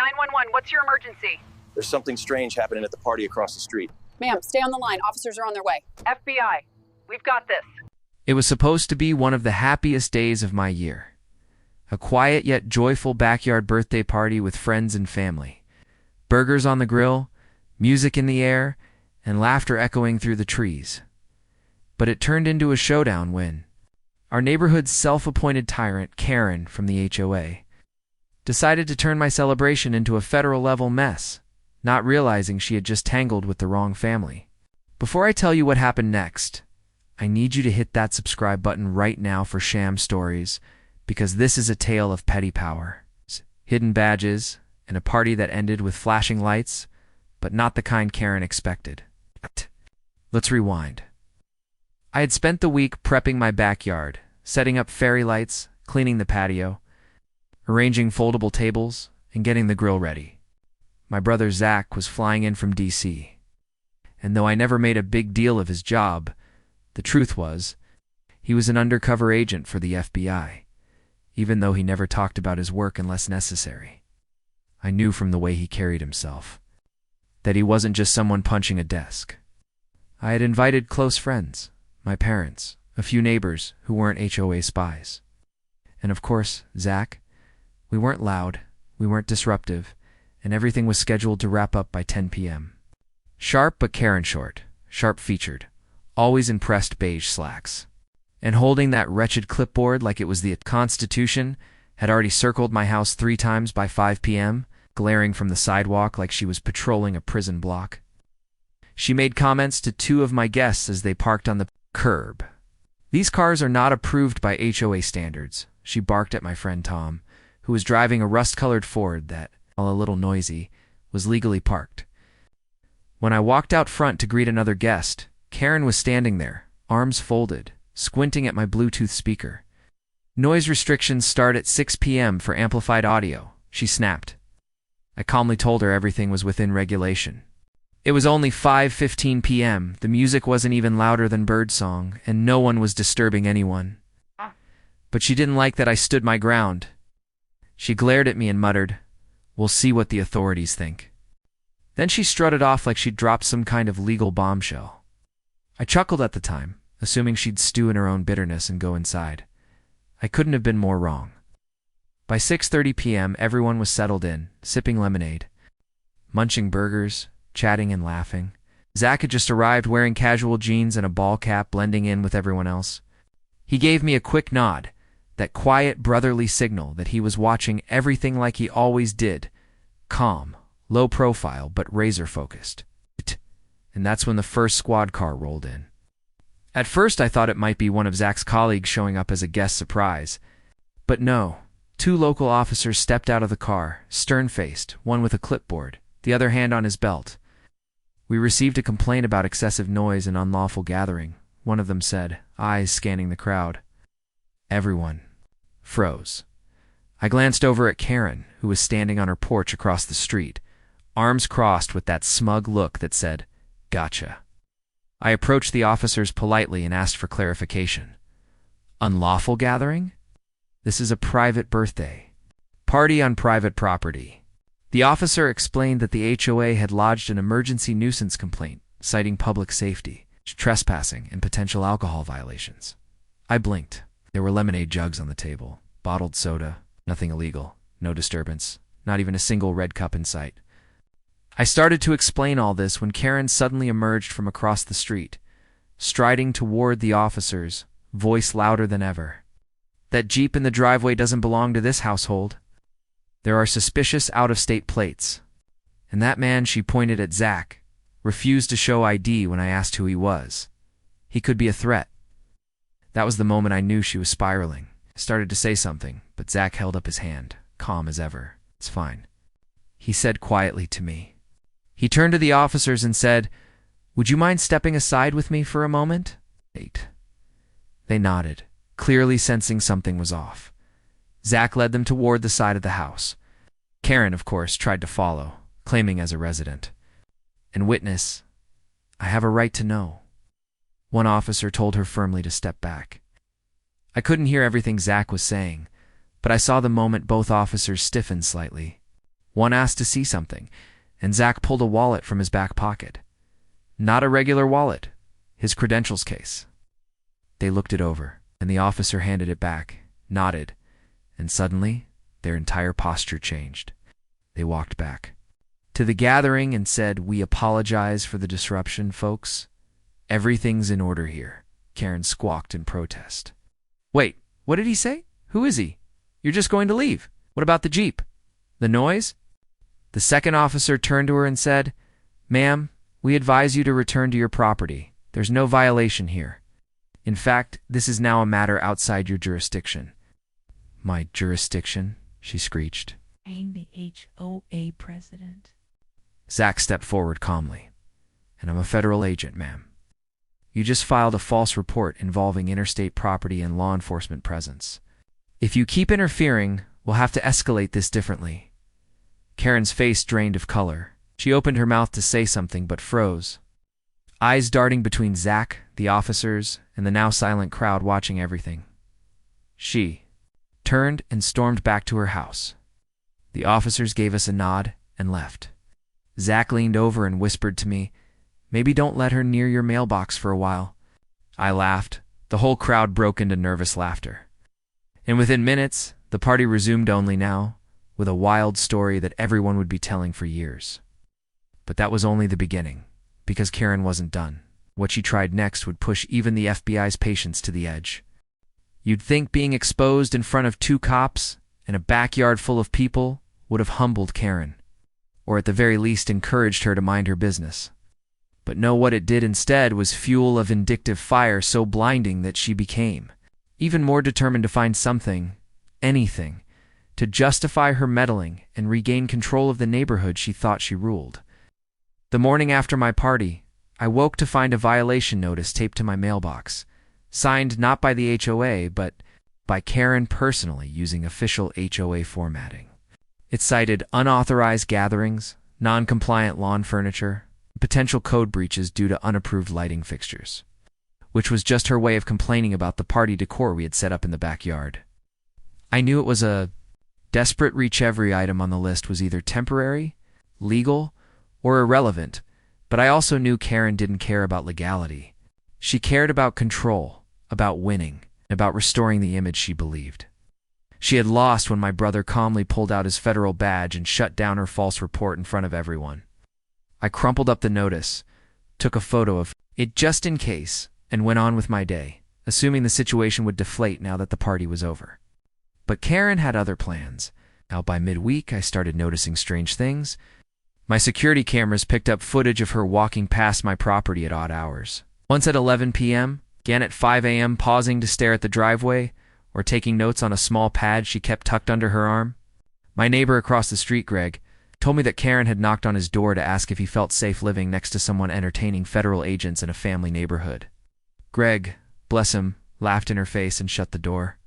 911, what's your emergency? There's something strange happening at the party across the street. Ma'am, stay on the line. Officers are on their way. FBI, we've got this. It was supposed to be one of the happiest days of my year. A quiet yet joyful backyard birthday party with friends and family. Burgers on the grill, music in the air, and laughter echoing through the trees. But it turned into a showdown when our neighborhood's self-appointed tyrant, Karen from the HOA, decided to turn my celebration into a federal-level mess, not realizing she had just tangled with the wrong family. Before I tell you what happened next, I need you to hit that subscribe button right now for Sham stories, because this is a tale of petty power, hidden badges, and a party that ended with flashing lights, but not the kind Karen expected. Let's rewind. I had spent the week prepping my backyard, setting up fairy lights, cleaning the patio, arranging foldable tables, and getting the grill ready. My brother Zach was flying in from DC, and though I never made a big deal of his job, the truth was, he was an undercover agent for the FBI, even though he never talked about his work unless necessary. I knew from the way he carried himself that he wasn't just someone punching a desk. I had invited close friends, my parents, a few neighbors who weren't HOA spies. And of course, Zach. We weren't loud, we weren't disruptive, and everything was scheduled to wrap up by 10 p.m. Sharp but Karen short, sharp-featured, always in pressed beige slacks. And holding that wretched clipboard like it was the Constitution, had already circled my house 3 times by 5 p.m., glaring from the sidewalk like she was patrolling a prison block. She made comments to 2 of my guests as they parked on the curb. "These cars are not approved by HOA standards," she barked at my friend Tom, who was driving a rust-colored Ford that, while a little noisy, was legally parked. When I walked out front to greet another guest, Karen was standing there, arms folded, squinting at my Bluetooth speaker. "Noise restrictions start at 6 p.m. for amplified audio," she snapped. I calmly told her everything was within regulation. It was only 5:15 p.m., the music wasn't even louder than birdsong, and no one was disturbing anyone. But she didn't like that I stood my ground. She glared at me and muttered, "We'll see what the authorities think." Then she strutted off like she'd dropped some kind of legal bombshell. I chuckled at the time, assuming she'd stew in her own bitterness and go inside. I couldn't have been more wrong. By 6:30 p.m., everyone was settled in, sipping lemonade, munching burgers, chatting and laughing. Zach had just arrived wearing casual jeans and a ball cap, blending in with everyone else. He gave me a quick nod, that quiet brotherly signal that he was watching everything like he always did, calm, low profile, but razor-focused. And that's when the first squad car rolled in. At first I thought it might be one of Zach's colleagues showing up as a guest surprise. But no, 2 local officers stepped out of the car, stern-faced, one with a clipboard, the other hand on his belt. "We received a complaint about excessive noise and unlawful gathering," one of them said, eyes scanning the crowd. Everyone froze. I glanced over at Karen, who was standing on her porch across the street, arms crossed with that smug look that said, "Gotcha." I approached the officers politely and asked for clarification. "Unlawful gathering? This is a private birthday. Party on private property." The officer explained that the HOA had lodged an emergency nuisance complaint, citing public safety, trespassing, and potential alcohol violations. I blinked. There were lemonade jugs on the table, bottled soda, nothing illegal, no disturbance, not even a single red cup in sight. I started to explain all this when Karen suddenly emerged from across the street, striding toward the officers, voice louder than ever. "That Jeep in the driveway doesn't belong to this household. There are suspicious out-of-state plates. And that man," she pointed at Zach, "refused to show ID when I asked who he was. He could be a threat." That was the moment I knew she was spiraling. I started to say something, but Zach held up his hand, calm as ever. "It's fine," he said quietly to me. He turned to the officers and said, "Would you mind stepping aside with me for a moment?" They nodded, clearly sensing something was off. Zach led them toward the side of the house. Karen, of course, tried to follow, claiming as a resident. "And witness, I have a right to know." One officer told her firmly to step back. I couldn't hear everything Zach was saying, but I saw the moment both officers stiffened slightly. One asked to see something, and Zach pulled a wallet from his back pocket. Not a regular wallet, his credentials case. They looked it over, and the officer handed it back, nodded, and suddenly, their entire posture changed. They walked back to the gathering and said, "We apologize for the disruption, folks. Everything's in order here," Karen squawked in protest. "Wait, what did he say? Who is he? You're just going to leave. What about the Jeep? The noise?" The second officer turned to her and said, "Ma'am, we advise you to return to your property. There's no violation here. In fact, this is now a matter outside your jurisdiction." "My jurisdiction?" she screeched. "I'm the HOA president." Zach stepped forward calmly. "And I'm a federal agent, ma'am. You just filed a false report involving interstate property and law enforcement presence. If you keep interfering, we'll have to escalate this differently." Karen's face drained of color. She opened her mouth to say something but froze, eyes darting between Zach, the officers, and the now silent crowd watching everything. She turned and stormed back to her house. The officers gave us a nod and left. Zach leaned over and whispered to me, "Maybe don't let her near your mailbox for a while." I laughed. The whole crowd broke into nervous laughter. And within minutes, the party resumed, only now, with a wild story that everyone would be telling for years. But that was only the beginning, because Karen wasn't done. What she tried next would push even the FBI's patience to the edge. You'd think being exposed in front of 2 cops and a backyard full of people would have humbled Karen, or at the very least encouraged her to mind her business. But no, what it did instead was fuel a vindictive fire so blinding that she became even more determined to find something, anything, to justify her meddling and regain control of the neighborhood she thought she ruled. The morning after my party, I woke to find a violation notice taped to my mailbox, signed not by the HOA, but by Karen personally using official HOA formatting. It cited unauthorized gatherings, non-compliant lawn furniture, potential code breaches due to unapproved lighting fixtures, which was just her way of complaining about the party decor we had set up in the backyard. I knew it was a desperate reach. Every item on the list was either temporary, legal, or irrelevant, but I also knew Karen didn't care about legality. She cared about control, about winning, about restoring the image she believed. She had lost when my brother calmly pulled out his federal badge and shut down her false report in front of everyone. I crumpled up the notice, took a photo of it just in case, and went on with my day, assuming the situation would deflate now that the party was over. But Karen had other plans. Now by midweek, I started noticing strange things. My security cameras picked up footage of her walking past my property at odd hours. Once at 11 p.m., again at 5 a.m., pausing to stare at the driveway, or taking notes on a small pad she kept tucked under her arm. My neighbor across the street, Greg, told me that Karen had knocked on his door to ask if he felt safe living next to someone entertaining federal agents in a family neighborhood. Greg, bless him, laughed in her face and shut the door.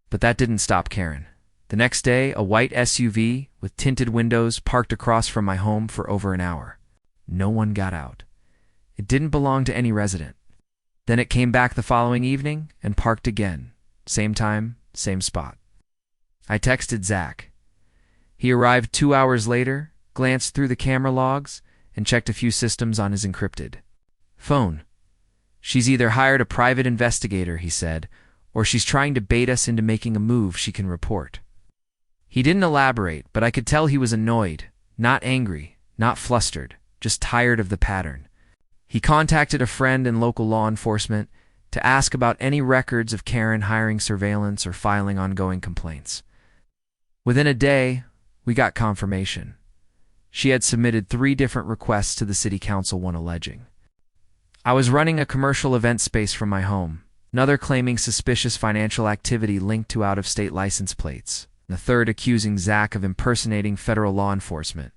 But that didn't stop Karen. The next day, a white SUV with tinted windows parked across from my home for over an hour. No one got out. It didn't belong to any resident. Then it came back the following evening and parked again. Same time, same spot. I texted Zach. He arrived 2 hours later, glanced through the camera logs, and checked a few systems on his encrypted phone. "She's either hired a private investigator," he said, "or she's trying to bait us into making a move she can report." He didn't elaborate, but I could tell he was annoyed, not angry, not flustered, just tired of the pattern. He contacted a friend in local law enforcement to ask about any records of Karen hiring surveillance or filing ongoing complaints. Within a day, we got confirmation. She had submitted 3 different requests to the city council, one alleging I was running a commercial event space from my home, another claiming suspicious financial activity linked to out-of-state license plates, and the third accusing Zach of impersonating federal law enforcement.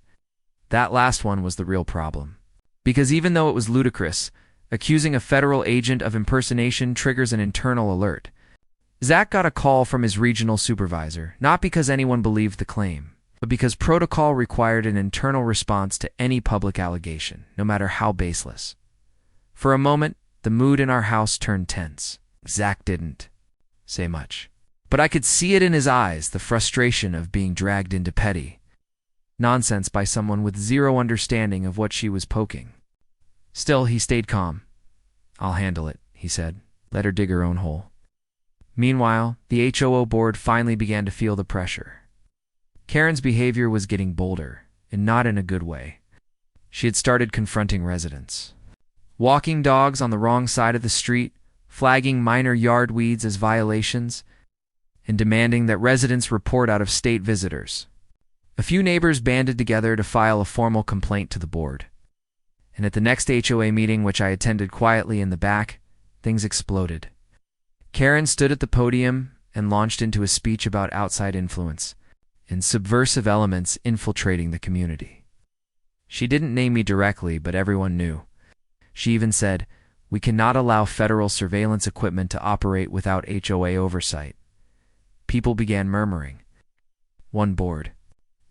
That last one was the real problem. Because even though it was ludicrous, accusing a federal agent of impersonation triggers an internal alert. Zach got a call from his regional supervisor, not because anyone believed the claim, but because protocol required an internal response to any public allegation, no matter how baseless. For a moment, the mood in our house turned tense. Zach didn't say much, but I could see it in his eyes, the frustration of being dragged into petty. nonsense by someone with zero understanding of what she was poking. Still, he stayed calm. "I'll handle it," he said. "Let her dig her own hole." Meanwhile, the HOO board finally began to feel the pressure. Karen's behavior was getting bolder, and not in a good way. She had started confronting residents. Walking dogs on the wrong side of the street, flagging minor yard weeds as violations, and demanding that residents report out-of-state visitors. A few neighbors banded together to file a formal complaint to the board. And at the next HOA meeting, which I attended quietly in the back, things exploded. Karen stood at the podium and launched into a speech about outside influence and subversive elements infiltrating the community. She didn't name me directly, but everyone knew. She even said, "We cannot allow federal surveillance equipment to operate without HOA oversight." People began murmuring. One board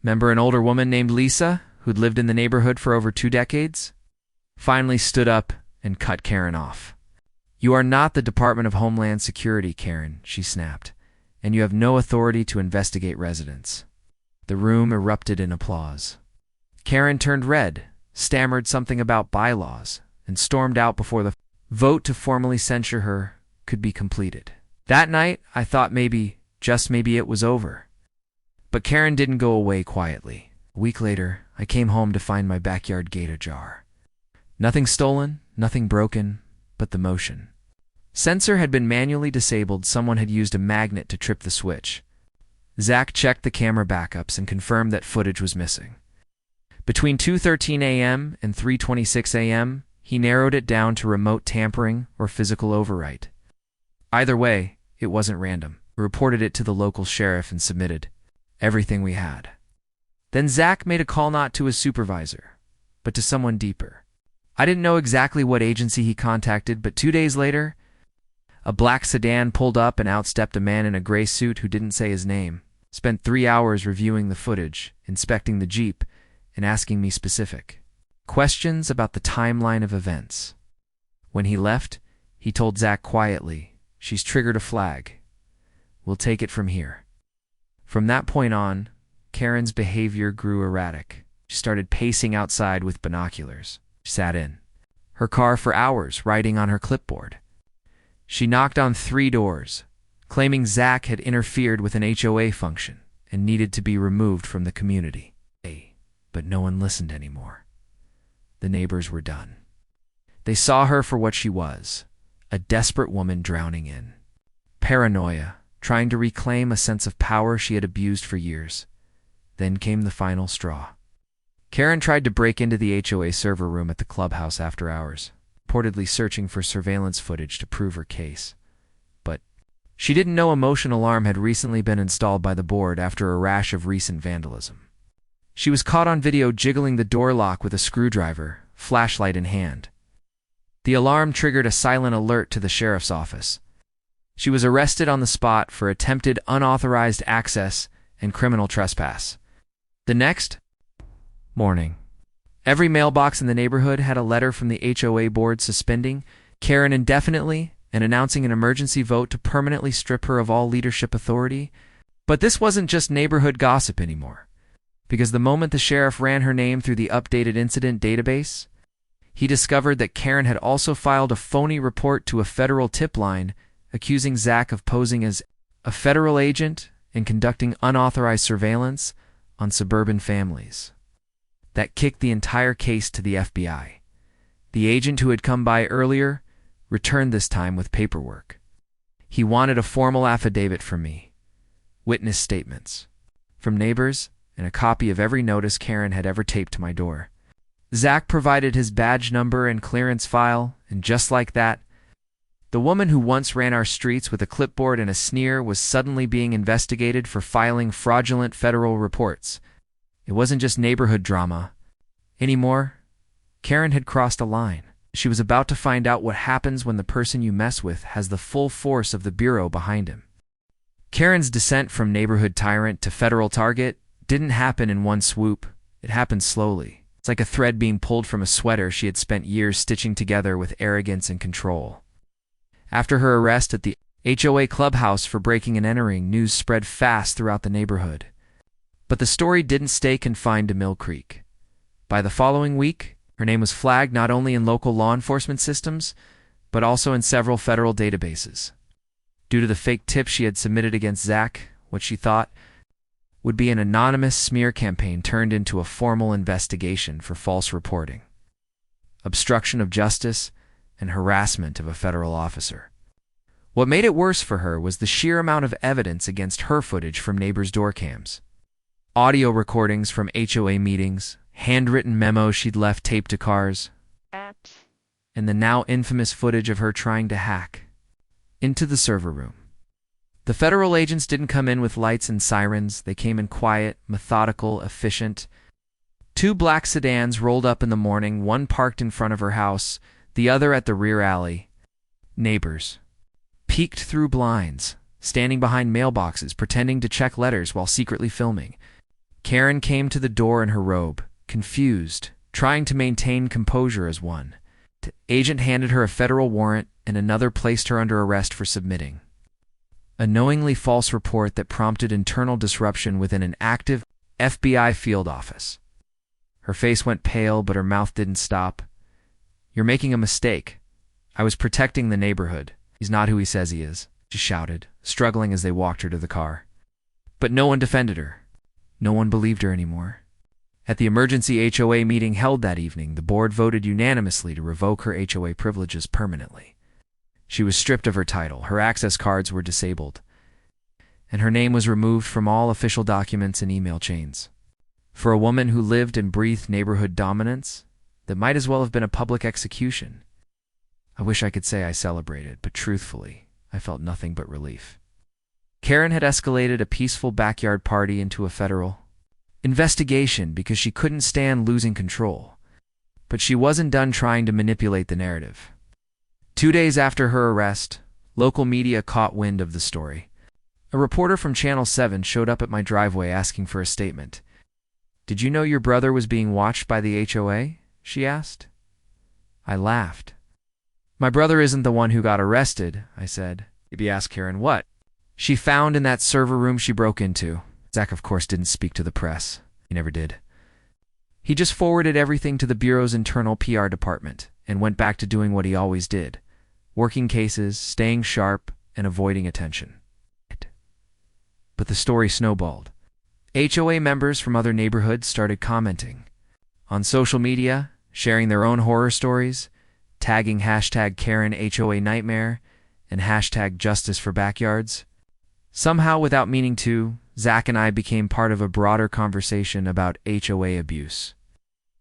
member, an older woman named Lisa, who'd lived in the neighborhood for over 2 decades, finally stood up and cut Karen off. "You are not the Department of Homeland Security, Karen," she snapped, "and you have no authority to investigate residents." The room erupted in applause. Karen turned red, stammered something about bylaws, and stormed out before the vote to formally censure her could be completed. That night, I thought maybe, just maybe, it was over. But Karen didn't go away quietly. A week later, I came home to find my backyard gate ajar. Nothing stolen, nothing broken, but the motion. Sensor had been manually disabled. Someone had used a magnet to trip the switch. Zach checked the camera backups and confirmed that footage was missing. Between 2:13 a.m. and 3:26 a.m., he narrowed it down to remote tampering or physical overwrite. Either way, it wasn't random. We reported it to the local sheriff and submitted everything we had. Then Zach made a call not to his supervisor, but to someone deeper. I didn't know exactly what agency he contacted, but 2 days later, a black sedan pulled up and out stepped a man in a gray suit who didn't say his name. Spent 3 hours reviewing the footage, inspecting the Jeep, and asking me specific questions about the timeline of events. When he left, he told Zach quietly, "She's triggered a flag. We'll take it from here." From that point on, Karen's behavior grew erratic. She started pacing outside with binoculars. She sat in her car for hours, writing on her clipboard. She knocked on 3 doors, claiming Zach had interfered with an HOA function and needed to be removed from the community. But no one listened anymore. The neighbors were done. They saw her for what she was, a desperate woman drowning in paranoia, trying to reclaim a sense of power she had abused for years. Then came the final straw. Karen tried to break into the HOA server room at the clubhouse after hours, reportedly searching for surveillance footage to prove her case. But she didn't know a motion alarm had recently been installed by the board after a rash of recent vandalism. She was caught on video jiggling the door lock with a screwdriver, flashlight in hand. The alarm triggered a silent alert to the sheriff's office. She was arrested on the spot for attempted unauthorized access and criminal trespass. The next morning, every mailbox in the neighborhood had a letter from the HOA board suspending Karen indefinitely and announcing an emergency vote to permanently strip her of all leadership authority. But this wasn't just neighborhood gossip anymore, because the moment the sheriff ran her name through the updated incident database, he discovered that Karen had also filed a phony report to a federal tip line accusing Zach of posing as a federal agent and conducting unauthorized surveillance on suburban families. That kicked the entire case to the FBI. The agent who had come by earlier returned this time with paperwork. He wanted a formal affidavit from me, witness statements from neighbors, and a copy of every notice Karen had ever taped to my door. Zach provided his badge number and clearance file, and just like that, the woman who once ran our streets with a clipboard and a sneer was suddenly being investigated for filing fraudulent federal reports. It wasn't just neighborhood drama anymore. Karen had crossed a line. She was about to find out what happens when the person you mess with has the full force of the bureau behind him. Karen's descent from neighborhood tyrant to federal target didn't happen in one swoop. It happened slowly. It's like a thread being pulled from a sweater she had spent years stitching together with arrogance and control. After her arrest at the HOA clubhouse for breaking and entering, news spread fast throughout the neighborhood. But the story didn't stay confined to Mill Creek. By the following week, her name was flagged not only in local law enforcement systems, but also in several federal databases. Due to the fake tip she had submitted against Zach, what she thought would be an anonymous smear campaign turned into a formal investigation for false reporting, obstruction of justice, and harassment of a federal officer. What made it worse for her was the sheer amount of evidence against her footage from neighbors' door cams. Audio recordings from HOA meetings, handwritten memos she'd left taped to cars, and the now infamous footage of her trying to hack into the server room. The federal agents didn't come in with lights and sirens. They came in quiet, methodical, efficient. 2 black sedans rolled up in the morning, one parked in front of her house, the other at the rear alley. Neighbors peeked through blinds, standing behind mailboxes, pretending to check letters while secretly filming. Karen came to the door in her robe, confused, trying to maintain composure as one. The agent handed her a federal warrant, and another placed her under arrest for submitting a knowingly false report that prompted internal disruption within an active FBI field office. Her face went pale, but her mouth didn't stop. "You're making a mistake. I was protecting the neighborhood. He's not who he says he is," she shouted, struggling as they walked her to the car. But no one defended her. No one believed her anymore. At the emergency HOA meeting held that evening, the board voted unanimously to revoke her HOA privileges permanently. She was stripped of her title, her access cards were disabled, and her name was removed from all official documents and email chains. For a woman who lived and breathed neighborhood dominance, that might as well have been a public execution. I wish I could say I celebrated, but truthfully, I felt nothing but relief. Karen had escalated a peaceful backyard party into a federal investigation because she couldn't stand losing control. But she wasn't done trying to manipulate the narrative. 2 days after her arrest, local media caught wind of the story. A reporter from Channel 7 showed up at my driveway asking for a statement. "Did you know your brother was being watched by the HOA?" she asked. I laughed. "My brother isn't the one who got arrested," I said. Maybe ask Karen what she found in that server room she broke into. Zach, of course, didn't speak to the press. He never did. He just forwarded everything to the Bureau's internal PR department and went back to doing what he always did, working cases, staying sharp, and avoiding attention. But the story snowballed. HOA members from other neighborhoods started commenting on social media, sharing their own horror stories, tagging hashtag Karen HOA Nightmare and hashtag Justice for Backyards. Somehow, without meaning to, Zach and I became part of a broader conversation about HOA abuse,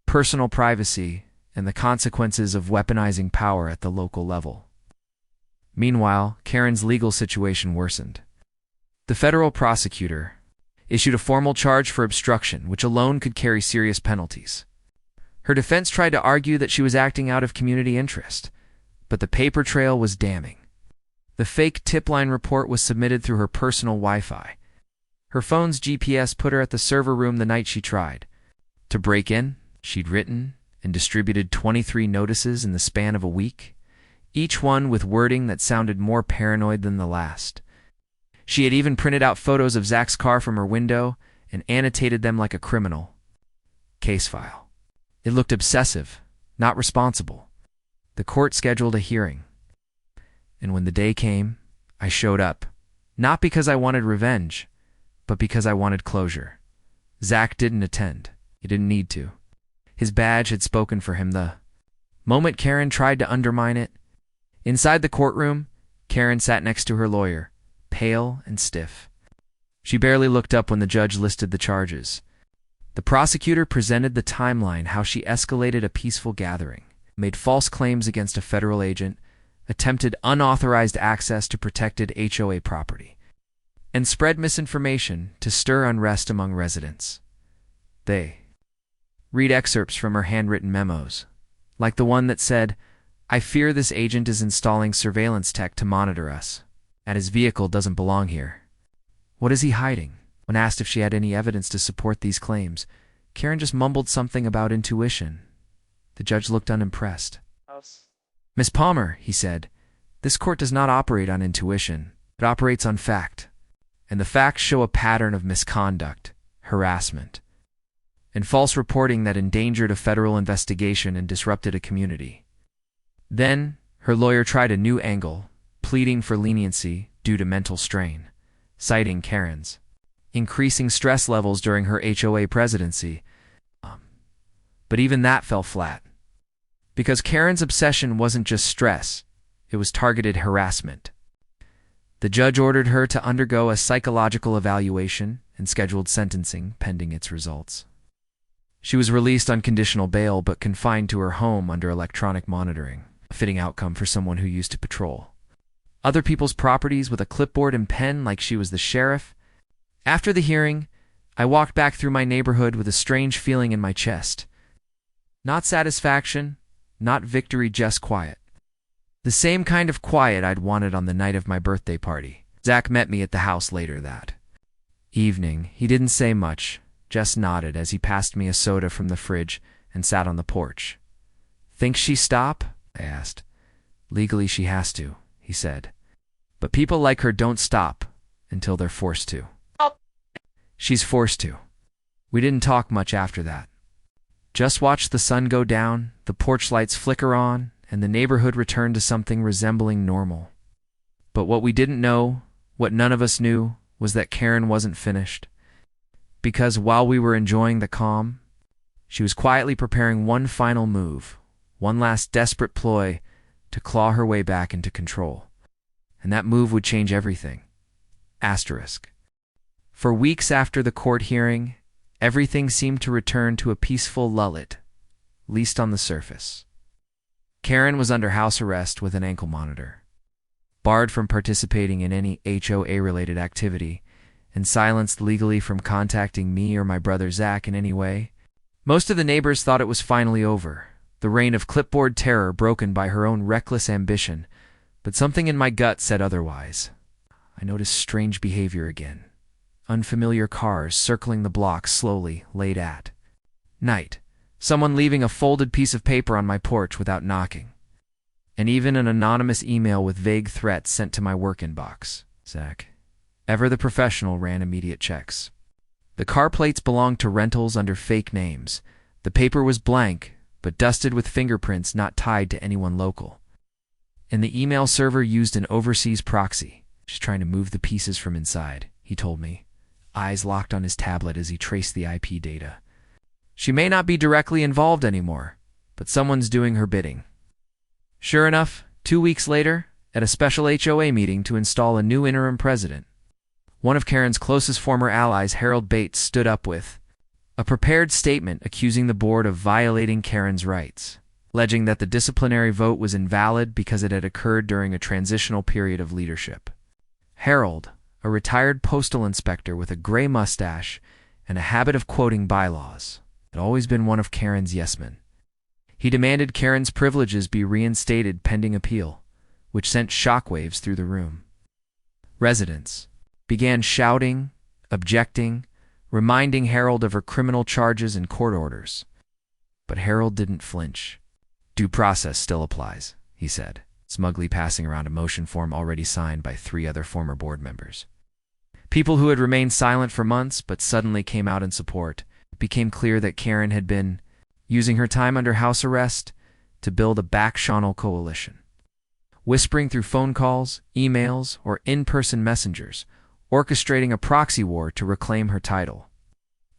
personal privacy, and the consequences of weaponizing power at the local level. Meanwhile, Karen's legal situation worsened. The federal prosecutor issued a formal charge for obstruction, which alone could carry serious penalties. Her defense tried to argue that she was acting out of community interest, but the paper trail was damning. The fake tip line report was submitted through her personal Wi-Fi. Her phone's GPS put her at the server room the night she tried to break in. She'd written and distributed 23 notices in the span of a week, each one with wording that sounded more paranoid than the last. She had even printed out photos of Zach's car from her window and annotated them like a criminal case file. It looked obsessive, not responsible. The court scheduled a hearing. And when the day came, I showed up, not because I wanted revenge, but because I wanted closure. Zach didn't attend. He didn't need to. His badge had spoken for him the moment Karen tried to undermine it. Inside the courtroom, Karen sat next to her lawyer, pale and stiff. She barely looked up when the judge listed the charges. The prosecutor presented the timeline, how she escalated a peaceful gathering, made false claims against a federal agent, attempted unauthorized access to protected HOA property, and spread misinformation to stir unrest among residents. They read excerpts from her handwritten memos, like the one that said, "I fear this agent is installing surveillance tech to monitor us, and his vehicle doesn't belong here. What is he hiding?" When asked if she had any evidence to support these claims, Karen just mumbled something about intuition. The judge looked unimpressed. "Miss Palmer," he said, "this court does not operate on intuition. It operates on fact. And the facts show a pattern of misconduct, harassment, and false reporting that endangered a federal investigation and disrupted a community. Then, her lawyer tried a new angle, pleading for leniency due to mental strain, citing Karen's increasing stress levels during her HOA presidency. But even that fell flat. Because Karen's obsession wasn't just stress, it was targeted harassment. The judge ordered her to undergo a psychological evaluation and scheduled sentencing pending its results. She was released on conditional bail but confined to her home under electronic monitoring, a fitting outcome for someone who used to patrol other people's properties with a clipboard and pen like she was the sheriff. After the hearing, I walked back through my neighborhood with a strange feeling in my chest. Not satisfaction, not victory, just quiet. The same kind of quiet I'd wanted on the night of my birthday party. Zach met me at the house later that evening. He didn't say much, just nodded as he passed me a soda from the fridge and sat on the porch. "Think she stop?" I asked. "Legally she has to," he said. "But people like her don't stop until they're forced to." She's forced to. We didn't talk much after that. Just watched the sun go down, the porch lights flicker on, and the neighborhood return to something resembling normal. But what we didn't know, what none of us knew, was that Karen wasn't finished. Because while we were enjoying the calm, she was quietly preparing one final move, one last desperate ploy to claw her way back into control. And that move would change everything. Asterisk. For weeks after the court hearing, everything seemed to return to a peaceful lull, at least on the surface. Karen was under house arrest with an ankle monitor, barred from participating in any HOA-related activity, and silenced legally from contacting me or my brother Zach in any way. Most of the neighbors thought it was finally over, the reign of clipboard terror broken by her own reckless ambition, but something in my gut said otherwise. I noticed strange behavior again. Unfamiliar cars circling the block slowly, late at night. Someone leaving a folded piece of paper on my porch without knocking. And even an anonymous email with vague threats sent to my work inbox. Zach, ever the professional, ran immediate checks. The car plates belonged to rentals under fake names. The paper was blank, but dusted with fingerprints not tied to anyone local. And the email server used an overseas proxy. She's trying to move the pieces from inside, he told me, eyes locked on his tablet as he traced the IP data. She may not be directly involved anymore, but someone's doing her bidding. Sure enough, 2 weeks later, at a special HOA meeting to install a new interim president, one of Karen's closest former allies, Harold Bates, stood up with a prepared statement accusing the board of violating Karen's rights, alleging that the disciplinary vote was invalid because it had occurred during a transitional period of leadership. Harold, a retired postal inspector with a gray mustache and a habit of quoting bylaws, had always been one of Karen's yes-men. He demanded Karen's privileges be reinstated pending appeal, which sent shockwaves through the room. Residents began shouting, objecting, reminding Harold of her criminal charges and court orders. But Harold didn't flinch. "Due process still applies," he said, smugly passing around a motion form already signed by 3 other former board members. People who had remained silent for months but suddenly came out in support. It became clear that Karen had been using her time under house arrest to build a back-channel coalition, whispering through phone calls, emails, or in-person messengers, orchestrating a proxy war to reclaim her title.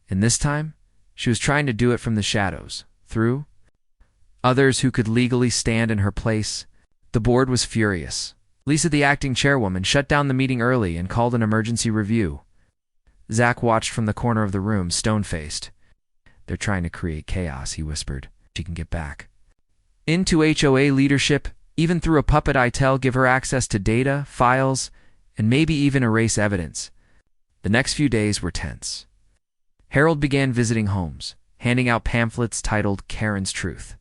And this time, she was trying to do it from the shadows, through others who could legally stand in her place. The board was furious. Lisa, the acting chairwoman, shut down the meeting early and called an emergency review. Zach watched from the corner of the room, stone-faced. "They're trying to create chaos," he whispered. "She can get back into HOA leadership, even through a puppet I tell, give her access to data, files, and maybe even erase evidence." The next few days were tense. Harold began visiting homes, handing out pamphlets titled Karen's Truth,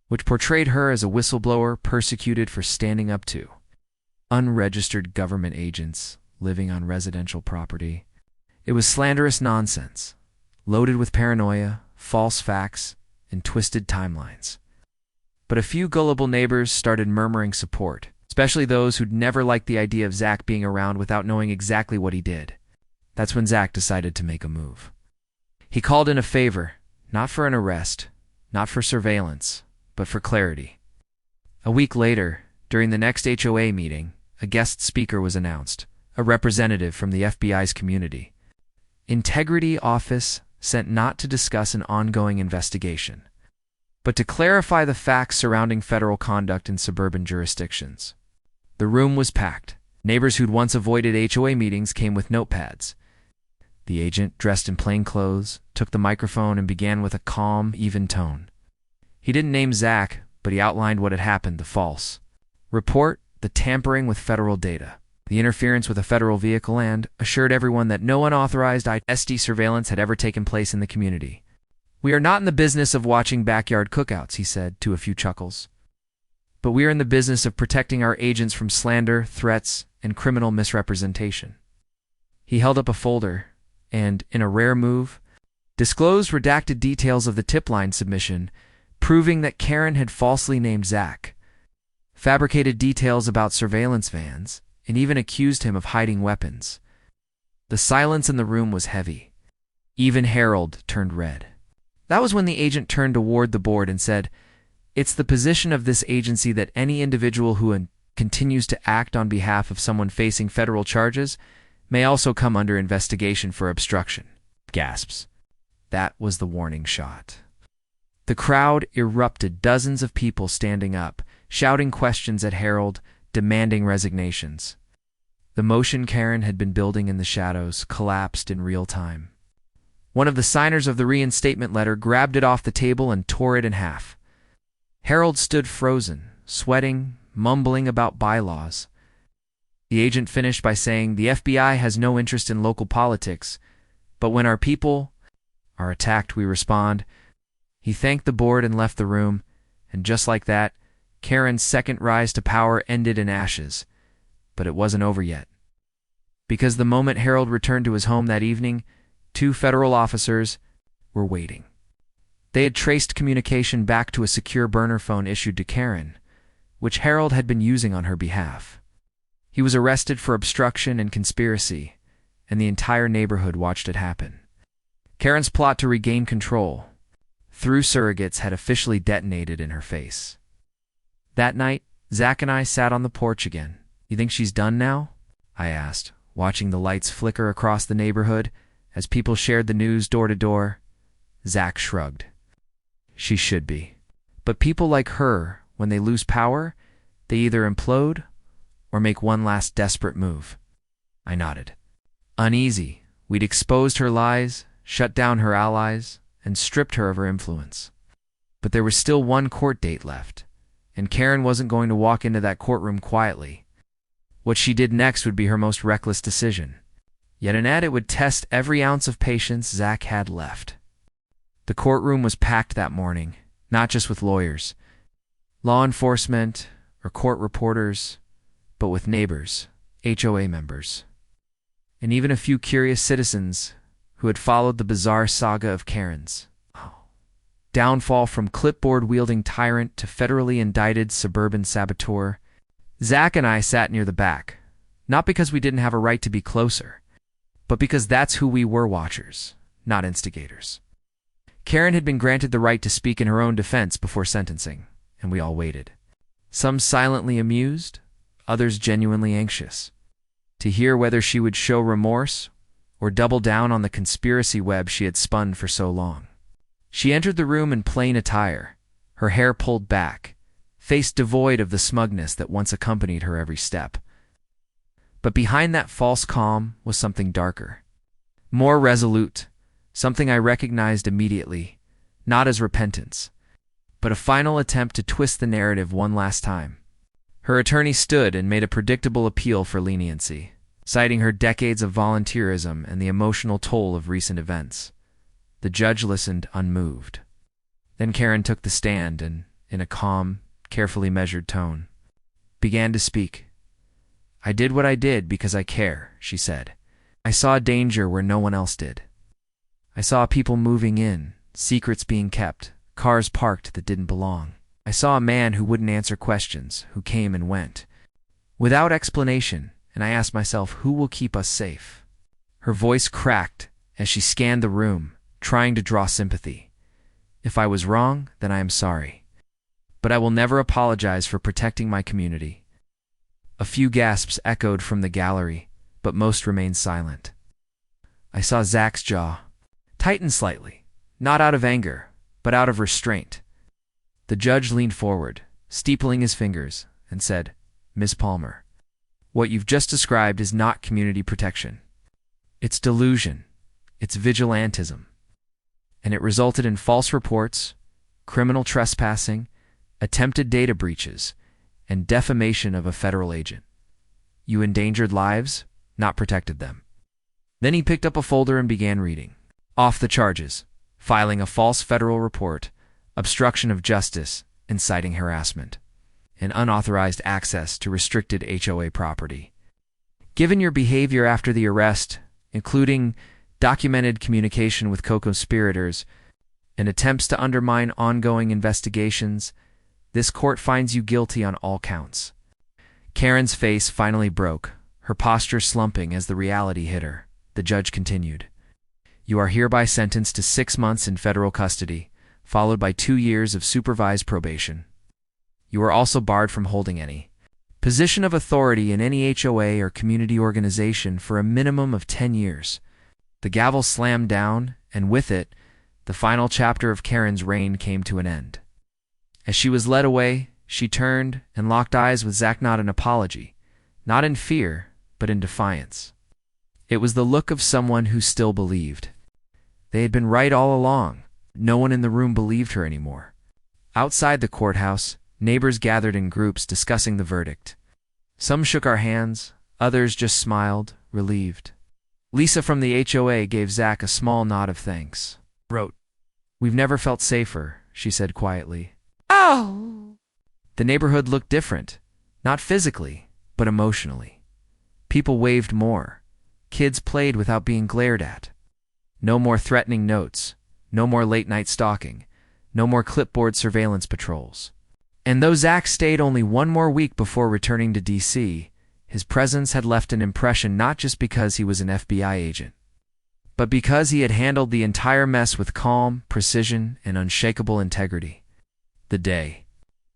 which portrayed her as a whistleblower persecuted for standing up to unregistered government agents living on residential property. It was slanderous nonsense, loaded with paranoia, false facts, and twisted timelines. But a few gullible neighbors started murmuring support, especially those who'd never liked the idea of Zach being around without knowing exactly what he did. That's when Zach decided to make a move. He called in a favor, not for an arrest, not for surveillance, but for clarity. A week later, during the next HOA meeting, a guest speaker was announced, a representative from the FBI's community. Integrity Office sent not to discuss an ongoing investigation, but to clarify the facts surrounding federal conduct in suburban jurisdictions. The room was packed. Neighbors who'd once avoided HOA meetings came with notepads. The agent, dressed in plain clothes, took the microphone and began with a calm, even tone. He didn't name Zach, but he outlined what had happened, the false report, the tampering with federal data, the interference with a federal vehicle, and assured everyone that no unauthorized SD surveillance had ever taken place in the community. "We are not in the business of watching backyard cookouts," he said, to a few chuckles. "But we are in the business of protecting our agents from slander, threats, and criminal misrepresentation." He held up a folder and, in a rare move, disclosed redacted details of the tip line submission, proving that Karen had falsely named Zach, fabricated details about surveillance vans, and even accused him of hiding weapons. The silence in the room was heavy. Even Harold turned red. That was when the agent turned toward the board and said, "It's the position of this agency that any individual who continues to act on behalf of someone facing federal charges may also come under investigation for obstruction." Gasps. That was the warning shot. The crowd erupted, dozens of people standing up, shouting questions at Harold, demanding resignations. The motion Karen had been building in the shadows collapsed in real time. One of the signers of the reinstatement letter grabbed it off the table and tore it in half. Harold stood frozen, sweating, mumbling about bylaws. The agent finished by saying, "The FBI has no interest in local politics, but when our people are attacked, we respond." He thanked the board and left the room, and just like that, Karen's second rise to power ended in ashes. But it wasn't over yet. Because the moment Harold returned to his home that evening, 2 federal officers were waiting. They had traced communication back to a secure burner phone issued to Karen, which Harold had been using on her behalf. He was arrested for obstruction and conspiracy, and the entire neighborhood watched it happen. Karen's plot to regain control through surrogates had officially detonated in her face. That night, Zach and I sat on the porch again. "You think she's done now?" I asked, watching the lights flicker across the neighborhood as people shared the news door to door. Zach shrugged. "She should be. But people like her, when they lose power, they either implode or make one last desperate move." I nodded. Uneasy, we'd exposed her lies, shut down her allies, and stripped her of her influence. But there was still one court date left, and Karen wasn't going to walk into that courtroom quietly. What she did next would be her most reckless decision. Yet in it would test every ounce of patience Zach had left. The courtroom was packed that morning, not just with lawyers, law enforcement, or court reporters, but with neighbors, HOA members, and even a few curious citizens who had followed the bizarre saga of Karen's downfall from clipboard-wielding tyrant to federally indicted suburban saboteur. Zach and I sat near the back, not because we didn't have a right to be closer, but because that's who we were, watchers, not instigators. Karen had been granted the right to speak in her own defense before sentencing, and we all waited. Some silently amused, others genuinely anxious, to hear whether she would show remorse or double down on the conspiracy web she had spun for so long. She entered the room in plain attire, her hair pulled back, face devoid of the smugness that once accompanied her every step. But behind that false calm was something darker, more resolute, something I recognized immediately, not as repentance, but a final attempt to twist the narrative one last time. Her attorney stood and made a predictable appeal for leniency, citing her decades of volunteerism and the emotional toll of recent events. The judge listened unmoved. Then Karen took the stand and, in a calm, carefully measured tone, began to speak. "I did what I did because I care," she said. "I saw danger where no one else did. I saw people moving in, secrets being kept, cars parked that didn't belong. I saw a man who wouldn't answer questions, who came and went, without explanation, and I asked myself, who will keep us safe?" Her voice cracked as she scanned the room, trying to draw sympathy. If I was wrong, then I am sorry. But I will never apologize for protecting my community. A few gasps echoed from the gallery, but most remained silent. I saw Zach's jaw tighten slightly, not out of anger, but out of restraint. The judge leaned forward, steepling his fingers, and said, "Miss Palmer, what you've just described is not community protection. It's delusion. It's vigilantism. And it resulted in false reports, criminal trespassing, attempted data breaches, and defamation of a federal agent. You endangered lives, not protected them." Then he picked up a folder and began reading off the charges: filing a false federal report, obstruction of justice, inciting harassment, and unauthorized access to restricted HOA property. Given your behavior after the arrest, including documented communication with co-conspirators and attempts to undermine ongoing investigations, this court finds you guilty on all counts. Karen's face finally broke, her posture slumping as the reality hit her. The judge continued, "You are hereby sentenced to 6 months in federal custody, followed by 2 years of supervised probation. You are also barred from holding any position of authority in any HOA or community organization for a minimum of 10 years. The gavel slammed down, and with it, the final chapter of Karen's reign came to an end. As she was led away, she turned and locked eyes with Zach, not in apology, not in fear, but in defiance. It was the look of someone who still believed. They had been right all along. No one in the room believed her anymore. Outside the courthouse, neighbors gathered in groups discussing the verdict. Some shook our hands, others just smiled, relieved. Lisa from the HOA gave Zach a small nod of thanks. Wrote, "We've never felt safer," she said quietly. Oh! The neighborhood looked different, not physically, but emotionally. People waved more. Kids played without being glared at. No more threatening notes, no more late-night stalking, no more clipboard surveillance patrols. And though Zach stayed only 1 more week before returning to D.C., his presence had left an impression not just because he was an FBI agent, but because he had handled the entire mess with calm, precision, and unshakable integrity. The day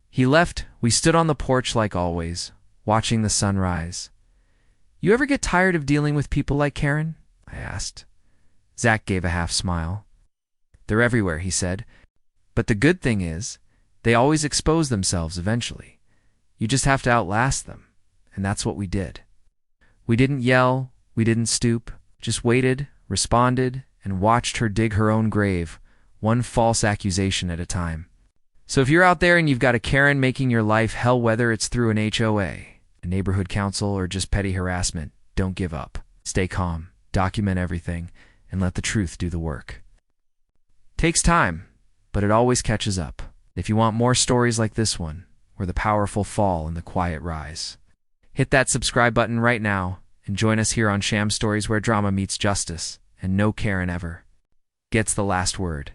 he left, we stood on the porch like always, watching the sun rise. "You ever get tired of dealing with people like Karen?" I asked. Zach gave a half smile. "They're everywhere," he said. "But the good thing is, they always expose themselves eventually. You just have to outlast them, and that's what we did. We didn't yell, we didn't stoop, just waited, responded, and watched her dig her own grave, one false accusation at a time. So if you're out there and you've got a Karen making your life hell, whether it's through an HOA, a neighborhood council, or just petty harassment, don't give up. Stay calm, document everything, and let the truth do the work. Takes time, but it always catches up. If you want more stories like this one, where the powerful fall and the quiet rise, hit that subscribe button right now and join us here on Sham Stories, where drama meets justice and no Karen ever gets the last word.